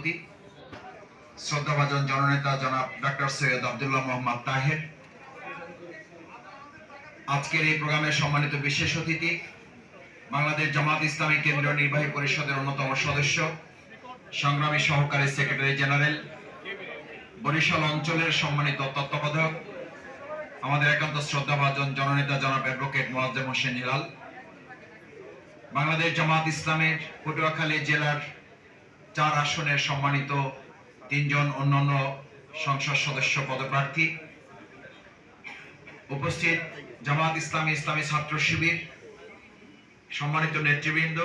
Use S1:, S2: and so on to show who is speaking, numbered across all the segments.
S1: সভাপতি, শ্রদ্ধাভাজন জননেতা জনাব ডক্টর সৈয়দ আব্দুল্লাহ মোহাম্মদ তাহের, আজকের এই প্রোগ্রামের সম্মানিত বিশেষ অতিথি, বাংলাদেশ জামাত ইসলামী কেন্দ্রীয় নির্বাহী পরিষদের অন্যতম সদস্য, সংগ্রামী সহকারী সেক্রেটারি জেনারেল, বরিশাল অঞ্চলের সম্মানিত তত্ত্বাবধায়ক, আমাদের একান্ত শ্রদ্ধাভাজন জননেতা জনাব অ্যাডভোকেট মোয়াজ্জেম হোসেন হিলাল, বাংলাদেশ জামাত ইসলামের পটুয়াখালী জেলার 4 আসনের সম্মানিত 3 জন অন্যান্য সংসদ সদস্য পদপ্রার্থী, উপস্থিত জামাত ইসলামী ছাত্র শিবির সম্মানিত নেতৃবৃন্দ,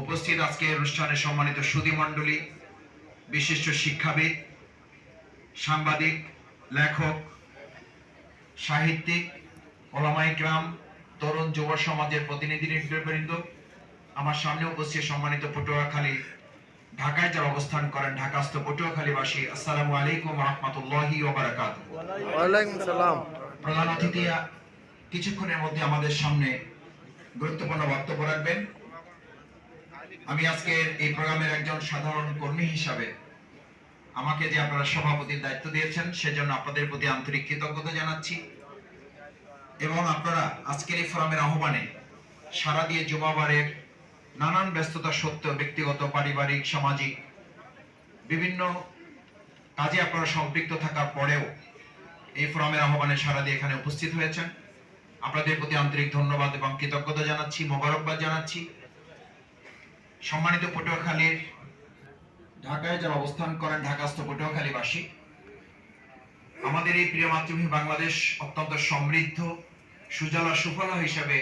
S1: উপস্থিত আজকের অনুষ্ঠানে সম্মানিত সুধী মণ্ডলী, বিশিষ্ট শিক্ষাবিদ, সাংবাদিক, লেখক, সাহিত্যিক, ওলামায়ে কেরাম, তরুণ যুব সমাজের প্রতিনিধিবৃন্দ, আমার সামনে উপস্থিত সম্মানিত পটুয়াখালী, ঢাকায় যারা অবস্থান করেন ঢাকাস্থ পটুয়াখালীবাসী, আসসালামু আলাইকুম ওয়া রাহমাতুল্লাহি ওয়া বারাকাতুহু।
S2: ওয়া আলাইকুম সালাম।
S1: প্রধান অতিথি কিছুক্ষণের মধ্যে আমাদের সামনে গুরুত্বপূর্ণ বক্তব্য রাখবেন। আমি আজকের এই প্রোগ্রামের একজন সাধারণ কর্মী হিসাবে আমাকে যে আপনারা সভাপতির দায়িত্ব দিয়েছেন সেজন্য আপনাদের প্রতি আন্তরিক কৃতজ্ঞতা জানাচ্ছি, এবং আপনারা আজকের এই ফোরামের আহ্বানে সারা দিয়ে জুমাবারের নানান ব্যস্ততা সত্ত্বেও ব্যক্তিগত, পারিবারিক, সামাজিক বিভিন্ন কাজে আপনারা সম্পৃক্ত থাকার পরেও এই ফোরামের আহ্বানে সারা দিয়ে এখানে উপস্থিত হয়েছেন। আপনাদের প্রতি আন্তরিক ধন্যবাদ এবং কৃতজ্ঞতা জানাচ্ছি, মোবারকবাদ জানাচ্ছি। সম্মানিত পটুয়াখালীর, ঢাকায় যারা অবস্থান করেন ঢাকাস্থ পটুয়াখালীবাসী, আমাদের এই প্রিয় মাতৃভূমি বাংলাদেশ অত্যন্ত সমৃদ্ধ, সুজলা সুফলা হিসেবে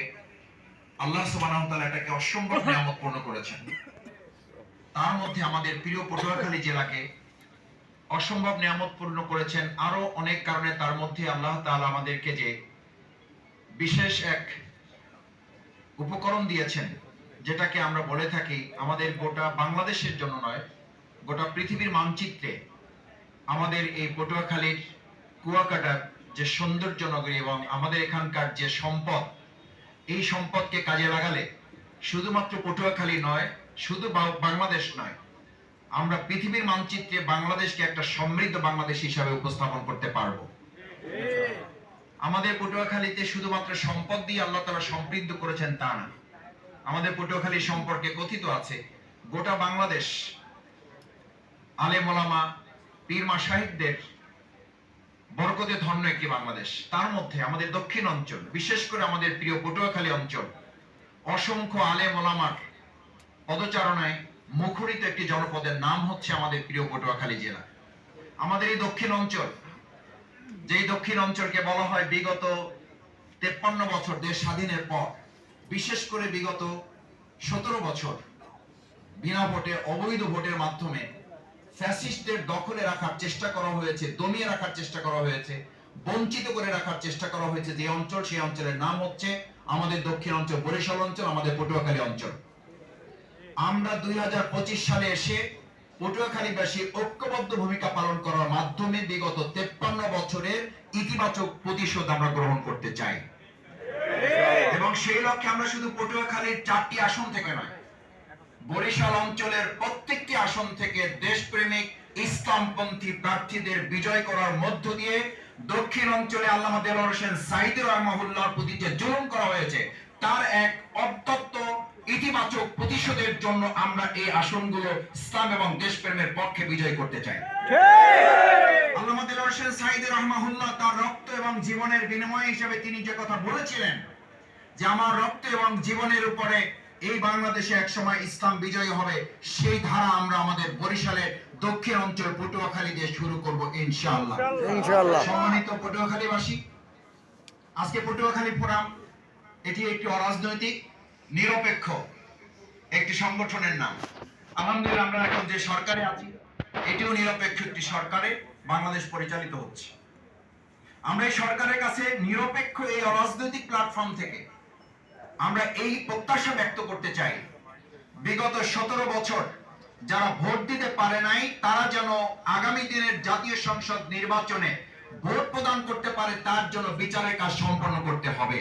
S1: আল্লাহ সুবহানাহু ওয়া তাআলা এটাকে অসম্ভব নিয়ামত পূর্ণ করেছেন। তার মধ্যে আমাদের প্রিয় পটুয়াখালী জেলাকে অসম্ভব নিয়ামত পূর্ণ করেছেন আরো অনেক কারণে। তার মধ্যে আল্লাহ তাআলা আমাদেরকে যে বিশেষ এক উপকরণ দিয়েছেন, যেটাকে আমরা বলে থাকি আমাদের গোটা বাংলাদেশের জন্য নয়, গোটা পৃথিবীর মানচিত্রে আমাদের এই পটুয়াখালীর কুয়াকাটার যে সৌন্দর্য নগরী এবং আমাদের এখানকার যে সম্পদ, এই সম্পদকে কাজে লাগালে শুধুমাত্র পটুয়াখালী নয়, শুধু বাংলাদেশ নয়, আমরা পৃথিবীর মানচিত্রে বাংলাদেশকে একটা সমৃদ্ধ বাংলাদেশ হিসাবে উপস্থাপন করতে পারব। আমাদের পটুয়াখালীতে শুধুমাত্র সম্পদ দিয়ে আল্লাহ তাআলা সমৃদ্ধ করেছেন তা না, আমাদের পটুয়াখালী সম্পর্কে কথিত আছে গোটা বাংলাদেশ আলেম ওলামা, পীর মাশায়েখদের বরকতে ধন্য একটি বাংলাদেশ। তার মধ্যে আমাদের দক্ষিণ অঞ্চল, বিশেষ করে আমাদের প্রিয় পটুয়াখালী অঞ্চল, অসংখ্য আলেম ওলামার পদচারণায় মুখরিত একটি জনপদের নাম হচ্ছে আমাদের প্রিয় পটুয়াখালী জেলা। আমাদের এই দক্ষিণ অঞ্চল, যেই দক্ষিণ অঞ্চলকে বলা হয় বিগত 53 বছর দেশ স্বাধীনের পর, বিশেষ করে বিগত 17 বছর বিনা ভোটে, অবৈধ ভোটের মাধ্যমে ফ্যাসিস্টদের দখলে রাখার চেষ্টা করা হয়েছে, দমিয়ে রাখার চেষ্টা করা হয়েছে, বঞ্চিত করে রাখার চেষ্টা করা হয়েছে যে অঞ্চল, সেই অঞ্চলের নাম হচ্ছে আমাদের দক্ষিণ অঞ্চল, বরিশাল অঞ্চল, আমাদের পটুয়াখালী অঞ্চল। আমরা 2025 সালে এসে পটুয়াখালীবাসী ঐক্যবদ্ধ ভূমিকা পালন করার মাধ্যমে বিগত 53 বছরের ইতিবাচক প্রতিশোধ আমরা গ্রহণ করতে চাই, এবং সেই লক্ষ্যে আমরা শুধু পটুয়াখালীর 4টি আসন থেকে নয়, বরিশাল অঞ্চলের প্রত্যেকটি আসন থেকে দেশপ্রেমিক ইসলামপন্থী প্রার্থীদের বিজয় করার মধ্য দিয়ে দক্ষিণ অঞ্চলে আল্লামা দেলোয়ার হোসেন সাঈদী রাহিমাহুল্লাহর প্রতি যে জুলুম করা হয়েছে তার এক অত্যন্ত ইতিবাচক প্রতিশোধের জন্য আমরা এই আসনগুলো ইসলাম এবং দেশপ্রেমের পক্ষে বিজয় করতে চাই। আল্লামা দেলোয়ার হোসেন সাঈদী রাহিমাহুল্লাহ তার রক্ত এবং জীবনের বিনিময় হিসেবে তিনি যে কথা বলেছিলেন যে আমার রক্ত এবং জীবনের উপরে এই বাংলাদেশে একসময় ইসলাম বিজয়ী হবে, সেই ধারা আমরা আমাদের বরিশালের দক্ষিণ অঞ্চল পটুয়াখালী দিয়ে শুরু করব ইনশাআল্লাহ। সম্মানিত পটুয়াখালীবাসী, আজকে পটুয়াখালী ফোরাম এটি একটি অরাজনৈতিক নিরপেক্ষ একটি সংগঠনের নাম। আলহামদুলিল্লাহ আমরা এখন যে সরকারে আছি এটিও নিরপেক্ষ একটি সরকারে বাংলাদেশ পরিচালিত হচ্ছে। আমরা এই সরকারের কাছে নিরপেক্ষ এই অরাজনৈতিক প্ল্যাটফর্ম থেকে আমরা এই প্রত্যাশা ব্যক্ত করতে চাই, বিগত 17 বছর যারা ভোট দিতে পারে নাই তারা যেন আগামী দিনের জাতীয় সংসদ নির্বাচনে ভোট প্রদান করতে পারে, তার জন্য বিচারের কাজ সম্পন্ন করতে হবে।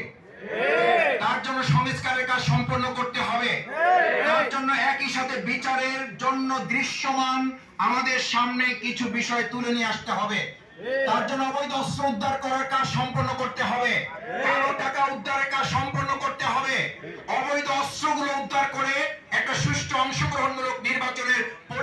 S1: তার জন্য সংস্কারের কাজ সম্পন্ন করতে হবে। তার জন্য একই সাথে বিচারের জন্য দৃশ্যমান আমাদের সামনে কিছু বিষয় তুলে নিয়ে আসতে হবে। তার জন্য অবৈধ অস্ত্র উদ্ধার করার কাজ সম্পন্ন করতে হবে, কালো টাকা উদ্ধারের কাজ সম্পন্ন করতে হবে, অবৈধ অস্ত্রগুলো উদ্ধার করে একটা সুষ্ঠু অংশগ্রহণমূলক নির্বাচনের